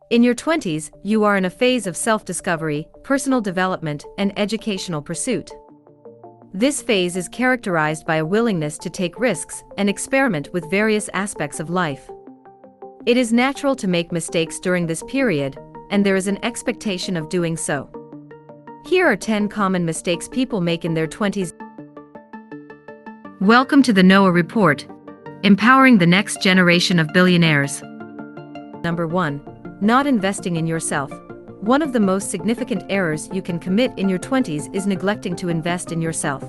In your 20s, you are in a phase of self-discovery, personal development, and educational pursuit. This phase is characterized by a willingness to take risks and experiment with various aspects of life. It is natural to make mistakes during this period, and there is an expectation of doing so. Here are 10 common mistakes people make in their 20s. Welcome to the Noah Report, empowering the next generation of billionaires. Number 1. Not investing in yourself. One of the most significant errors you can commit in your 20s is neglecting to invest in yourself.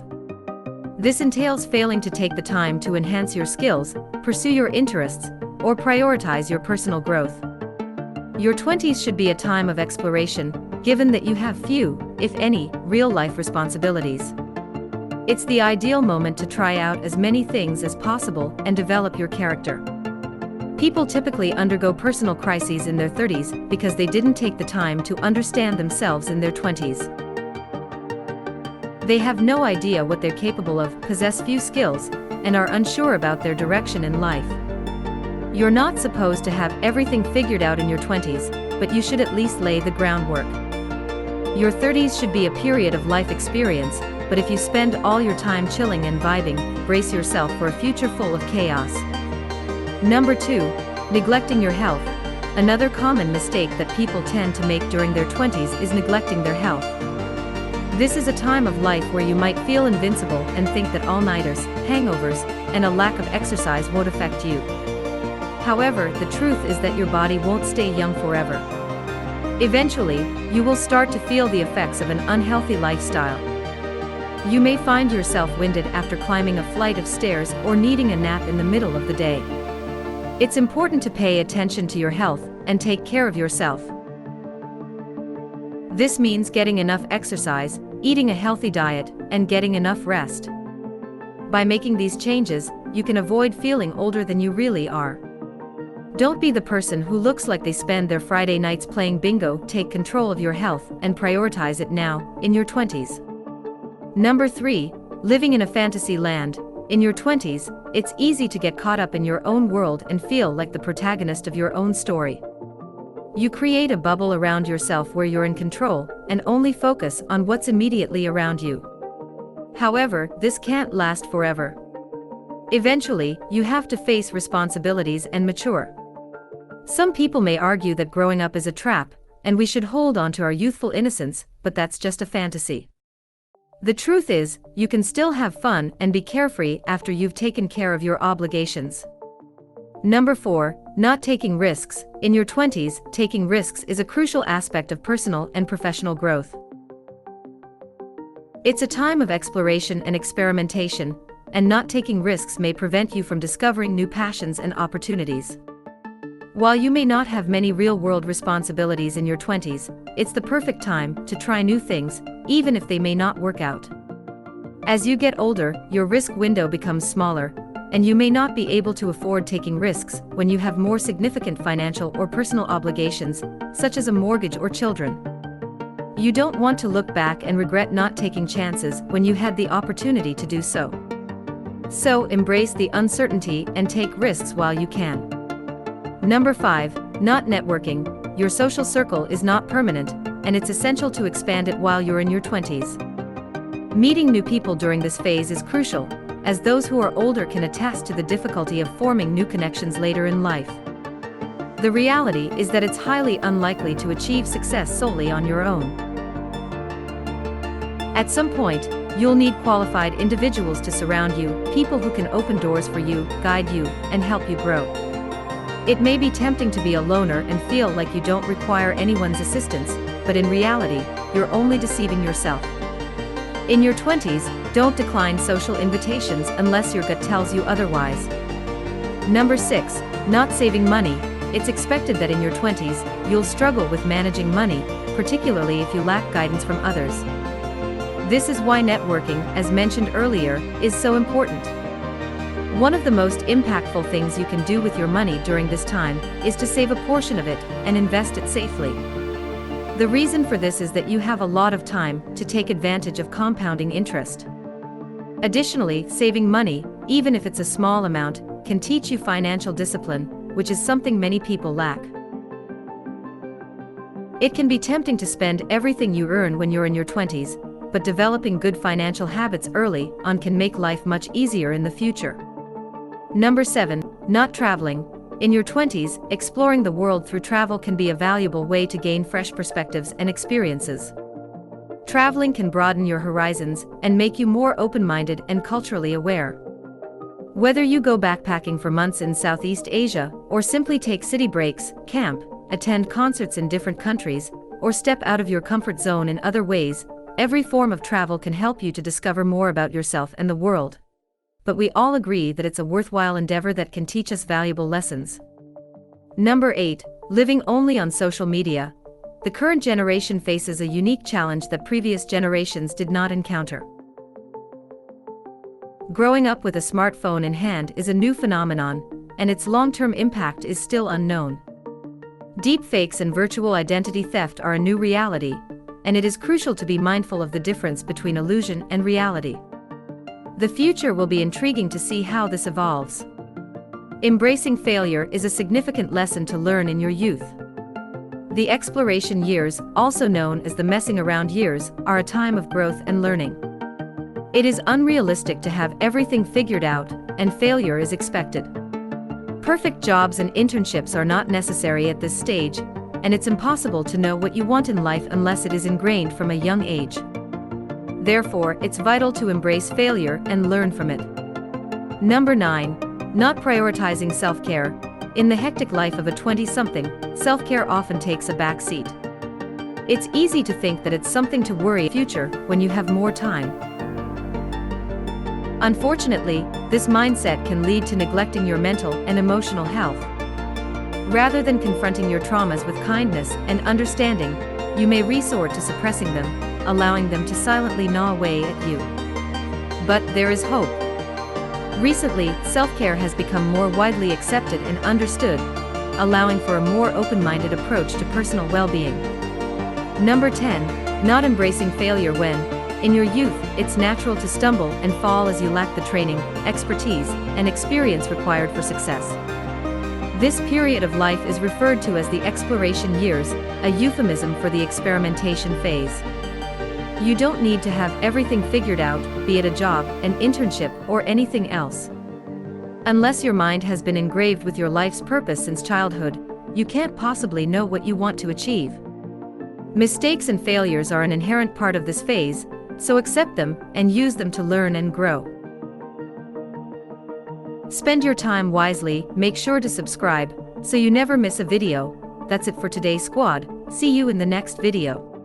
This entails failing to take the time to enhance your skills, pursue your interests, or prioritize your personal growth. Your 20s should be a time of exploration, given that you have few, if any, real-life responsibilities. It's the ideal moment to try out as many things as possible and develop your character. People typically undergo personal crises in their 30s because they didn't take the time to understand themselves in their 20s. They have no idea what they're capable of, possess few skills, and are unsure about their direction in life. You're not supposed to have everything figured out in your 20s, but you should at least lay the groundwork. Your 30s should be a period of life experience, but if you spend all your time chilling and vibing, brace yourself for a future full of chaos. Number 2. Neglecting your health. Another common mistake that people tend to make during their 20s is neglecting their health. This is a time of life where you might feel invincible and think that all-nighters, hangovers, and a lack of exercise won't affect you. However, the truth is that your body won't stay young forever. Eventually, you will start to feel the effects of an unhealthy lifestyle. You may find yourself winded after climbing a flight of stairs or needing a nap in the middle of the day. It's important to pay attention to your health and take care of yourself. This means getting enough exercise, eating a healthy diet, and getting enough rest. By making these changes, you can avoid feeling older than you really are. Don't be the person who looks like they spend their Friday nights playing bingo. Take control of your health and prioritize it now, in your 20s. Number 3. Living in a fantasy land. In your 20s, it's easy to get caught up in your own world and feel like the protagonist of your own story. You create a bubble around yourself where you're in control and only focus on what's immediately around you. However, this can't last forever. Eventually, you have to face responsibilities and mature. Some people may argue that growing up is a trap, and we should hold on to our youthful innocence, but that's just a fantasy. The truth is, you can still have fun and be carefree after you've taken care of your obligations. Number 4. Not taking risks. In your 20s, taking risks is a crucial aspect of personal and professional growth. It's a time of exploration and experimentation, and not taking risks may prevent you from discovering new passions and opportunities. While you may not have many real-world responsibilities in your 20s, it's the perfect time to try new things, even if they may not work out. As you get older, your risk window becomes smaller, and you may not be able to afford taking risks when you have more significant financial or personal obligations, such as a mortgage or children. You don't want to look back and regret not taking chances when you had the opportunity to do so. So, embrace the uncertainty and take risks while you can. Number 5. Not networking. Your social circle is not permanent, and it's essential to expand it while you're in your 20s. Meeting new people during this phase is crucial, as those who are older can attest to the difficulty of forming new connections later in life. The reality is that it's highly unlikely to achieve success solely on your own. At some point, you'll need qualified individuals to surround you, people who can open doors for you, guide you, and help you grow. It may be tempting to be a loner and feel like you don't require anyone's assistance, but in reality, you're only deceiving yourself. In your 20s, don't decline social invitations unless your gut tells you otherwise. Number 6. Not saving money. It's expected that in your 20s, you'll struggle with managing money, particularly if you lack guidance from others. This is why networking, as mentioned earlier, is so important. One of the most impactful things you can do with your money during this time is to save a portion of it and invest it safely. The reason for this is that you have a lot of time to take advantage of compounding interest. Additionally, saving money, even if it's a small amount, can teach you financial discipline, which is something many people lack. It can be tempting to spend everything you earn when you're in your 20s, but developing good financial habits early on can make life much easier in the future. Number 7. Not traveling. In your 20s, exploring the world through travel can be a valuable way to gain fresh perspectives and experiences. Traveling can broaden your horizons and make you more open-minded and culturally aware. Whether you go backpacking for months in Southeast Asia, or simply take city breaks, camp, attend concerts in different countries, or step out of your comfort zone in other ways, every form of travel can help you to discover more about yourself and the world. But we all agree that it's a worthwhile endeavor that can teach us valuable lessons. Number 8. Living only on social media. The current generation faces a unique challenge that previous generations did not encounter. Growing up with a smartphone in hand is a new phenomenon, and its long-term impact is still unknown. Deepfakes and virtual identity theft are a new reality, and it is crucial to be mindful of the difference between illusion and reality. The future will be intriguing to see how this evolves. Embracing failure is a significant lesson to learn in your youth. The exploration years, also known as the messing around years, are a time of growth and learning. It is unrealistic to have everything figured out, and failure is expected. Perfect jobs and internships are not necessary at this stage, and it's impossible to know what you want in life unless it is ingrained from a young age. Therefore, it's vital to embrace failure and learn from it. Number 9. Not prioritizing self-care. In the hectic life of a 20-something, self-care often takes a back seat. It's easy to think that it's something to worry about future when you have more time. Unfortunately, this mindset can lead to neglecting your mental and emotional health. Rather than confronting your traumas with kindness and understanding, you may resort to suppressing them, allowing them to silently gnaw away at you. But there is hope. Recently, self-care has become more widely accepted and understood, allowing for a more open-minded approach to personal well-being. Number 10. Not embracing failure. When, in your youth, it's natural to stumble and fall as you lack the training, expertise, and experience required for success. This period of life is referred to as the exploration years, a euphemism for the experimentation phase. You don't need to have everything figured out, be it a job, an internship, or anything else. Unless your mind has been engraved with your life's purpose since childhood, you can't possibly know what you want to achieve. Mistakes and failures are an inherent part of this phase, so accept them and use them to learn and grow. Spend your time wisely. Make sure to subscribe so you never miss a video. That's it for today's squad. See you in the next video.